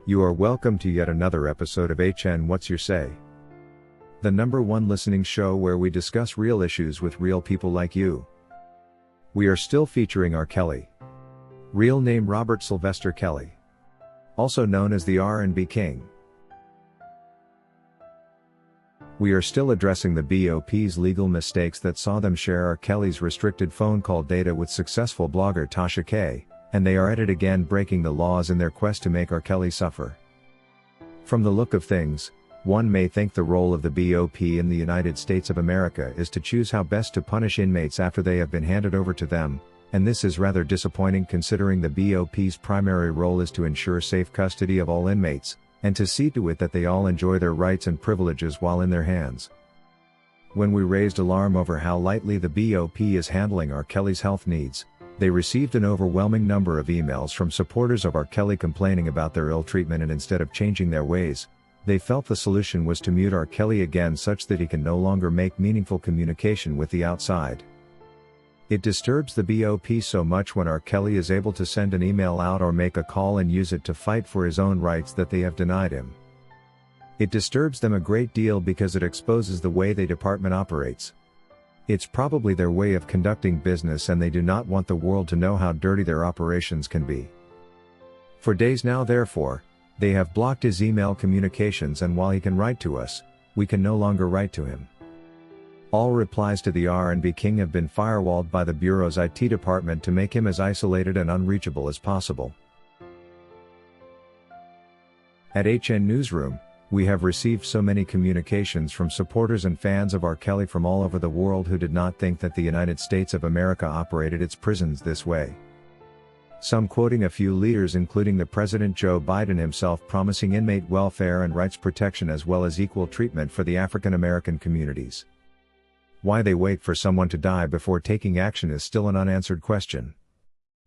You are welcome to yet another episode of HN What's Your Say? The #1 listening show where we discuss real issues with real people like you. We are still featuring R. Kelly. Real name Robert Sylvester Kelly. Also known as the R&B King. We are still addressing the BOP's legal mistakes that saw them share R. Kelly's restricted phone call data with successful blogger Tasha K, and they are at it again breaking the laws in their quest to make R. Kelly suffer. From the look of things, one may think the role of the BOP in the United States of America is to choose how best to punish inmates after they have been handed over to them, and this is rather disappointing considering the BOP's primary role is to ensure safe custody of all inmates, and to see to it that they all enjoy their rights and privileges while in their hands. When we raised alarm over how lightly the BOP is handling R. Kelly's health needs, they received an overwhelming number of emails from supporters of R. Kelly complaining about their ill treatment, and instead of changing their ways, they felt the solution was to mute R. Kelly again such that he can no longer make meaningful communication with the outside. It disturbs the BOP so much when R. Kelly is able to send an email out or make a call and use it to fight for his own rights that they have denied him. It disturbs them a great deal because it exposes the way the department operates. It's probably their way of conducting business, and they do not want the world to know how dirty their operations can be. For days now, therefore, they have blocked his email communications, and while he can write to us, we can no longer write to him. All replies to the R&B King have been firewalled by the Bureau's IT department to make him as isolated and unreachable as possible. At HN Newsroom, we have received so many communications from supporters and fans of R. Kelly from all over the world who did not think that the United States of America operated its prisons this way. Some quoting a few leaders including the President Joe Biden himself promising inmate welfare and rights protection as well as equal treatment for the African American communities. Why they wait for someone to die before taking action is still an unanswered question.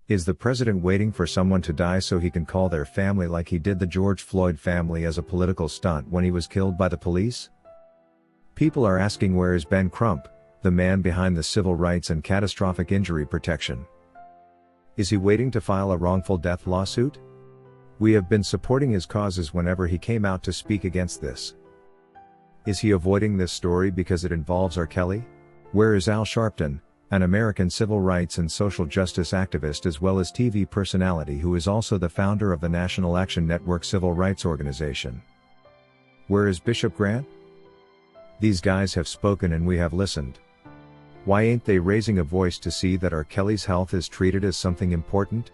Is the president waiting for someone to die so he can call their family like he did the George Floyd family as a political stunt when he was killed by the police? People are asking, where is Ben Crump, the man behind the civil rights and catastrophic injury protection? Is he waiting to file a wrongful death lawsuit? We have been supporting his causes whenever he came out to speak against this. Is he avoiding this story because it involves R. Kelly? Where is Al Sharpton, an American civil rights and social justice activist as well as TV personality who is also the founder of the National Action Network civil rights organization? Where is Bishop Grant? These guys have spoken and we have listened. Why ain't they raising a voice to see that R. Kelly's health is treated as something important?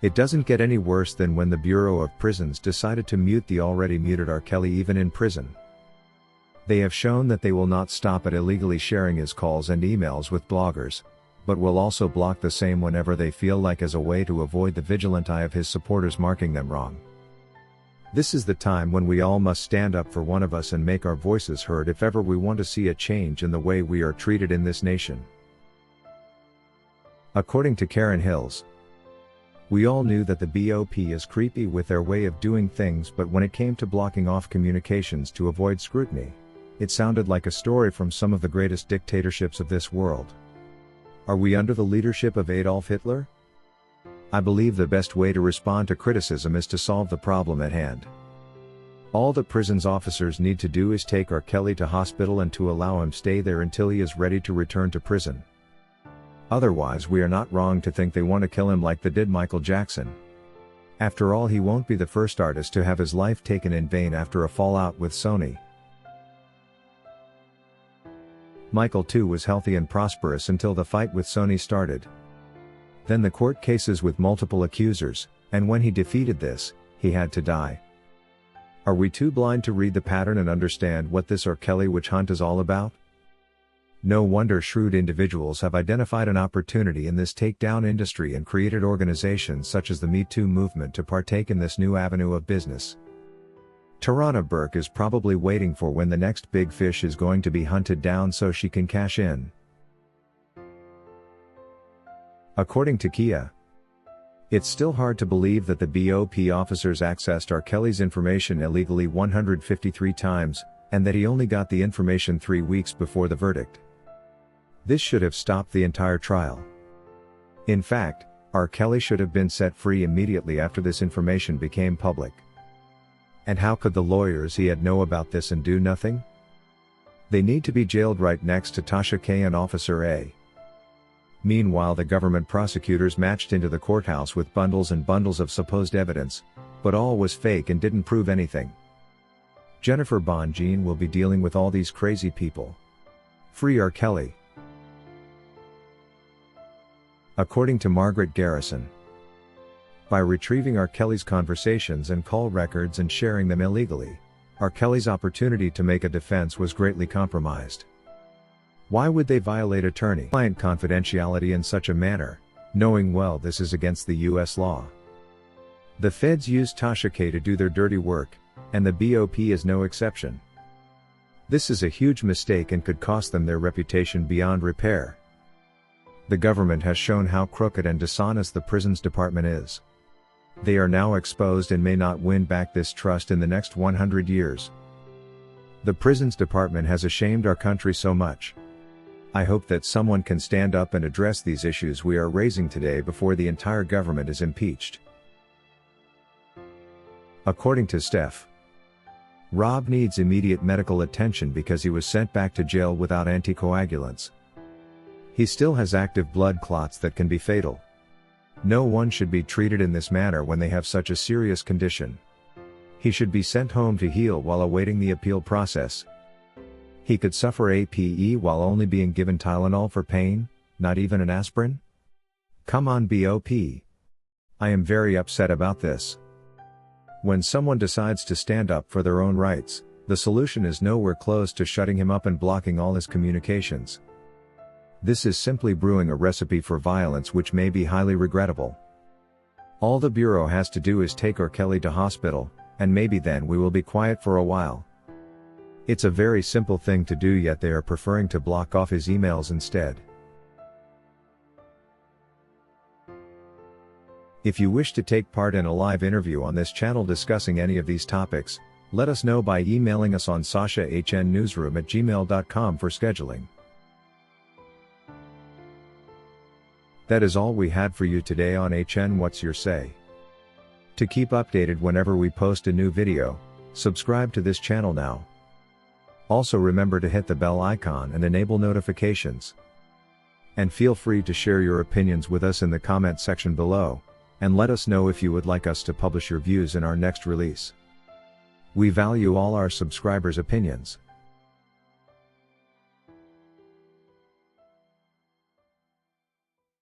It doesn't get any worse than when the Bureau of Prisons decided to mute the already muted R. Kelly even in prison. They have shown that they will not stop at illegally sharing his calls and emails with bloggers, but will also block the same whenever they feel like as a way to avoid the vigilant eye of his supporters marking them wrong. This is the time when we all must stand up for one of us and make our voices heard if ever we want to see a change in the way we are treated in this nation. According to Karen Hills, we all knew that the BOP is creepy with their way of doing things, but when it came to blocking off communications to avoid scrutiny, it sounded like a story from some of the greatest dictatorships of this world. Are we under the leadership of Adolf Hitler? I believe the best way to respond to criticism is to solve the problem at hand. All the prison's officers need to do is take R. Kelly to hospital and to allow him stay there until he is ready to return to prison. Otherwise, we are not wrong to think they want to kill him like they did Michael Jackson. After all, he won't be the first artist to have his life taken in vain after a fallout with Sony. Michael too was healthy and prosperous until the fight with Sony started. Then the court cases with multiple accusers, and when he defeated this, he had to die. Are we too blind to read the pattern and understand what this R. Kelly witch hunt is all about? No wonder shrewd individuals have identified an opportunity in this takedown industry and created organizations such as the Me Too movement to partake in this new avenue of business. Tarana Burke is probably waiting for when the next big fish is going to be hunted down so she can cash in. According to Kia, it's still hard to believe that the BOP officers accessed R. Kelly's information illegally 153 times, and that he only got the information 3 weeks before the verdict. This should have stopped the entire trial. In fact, R. Kelly should have been set free immediately after this information became public. And how could the lawyers he had know about this and do nothing? They need to be jailed right next to Tasha K and Officer A. Meanwhile, the government prosecutors marched into the courthouse with bundles and bundles of supposed evidence, but all was fake and didn't prove anything. Jennifer Bonjean will be dealing with all these crazy people. Free R. Kelly. According to Margaret Garrison, by retrieving R. Kelly's conversations and call records and sharing them illegally, R. Kelly's opportunity to make a defense was greatly compromised. Why would they violate attorney-client confidentiality in such a manner, knowing well this is against the U.S. law? The feds used Tasha K to do their dirty work, and the BOP is no exception. This is a huge mistake and could cost them their reputation beyond repair. The government has shown how crooked and dishonest the prisons department is. They are now exposed and may not win back this trust in the next 100 years. The prisons department has ashamed our country so much. I hope that someone can stand up and address these issues we are raising today before the entire government is impeached. According to Steph, Rob needs immediate medical attention because he was sent back to jail without anticoagulants. He still has active blood clots that can be fatal. No one should be treated in this manner when they have such a serious condition. He should be sent home to heal while awaiting the appeal process. He could suffer APE while only being given Tylenol for pain, not even an aspirin? Come on BOP. I am very upset about this. When someone decides to stand up for their own rights, the solution is nowhere close to shutting him up and blocking all his communications. This is simply brewing a recipe for violence which may be highly regrettable. All the Bureau has to do is take R. Kelly to hospital, and maybe then we will be quiet for a while. It's a very simple thing to do, yet they are preferring to block off his emails instead. If you wish to take part in a live interview on this channel discussing any of these topics, let us know by emailing us on sashahnnewsroom@gmail.com for scheduling. That is all we had for you today on HN What's Your Say. To keep updated whenever we post a new video, subscribe to this channel now. Also remember to hit the bell icon and enable notifications. And feel free to share your opinions with us in the comment section below, and let us know if you would like us to publish your views in our next release. We value all our subscribers' opinions.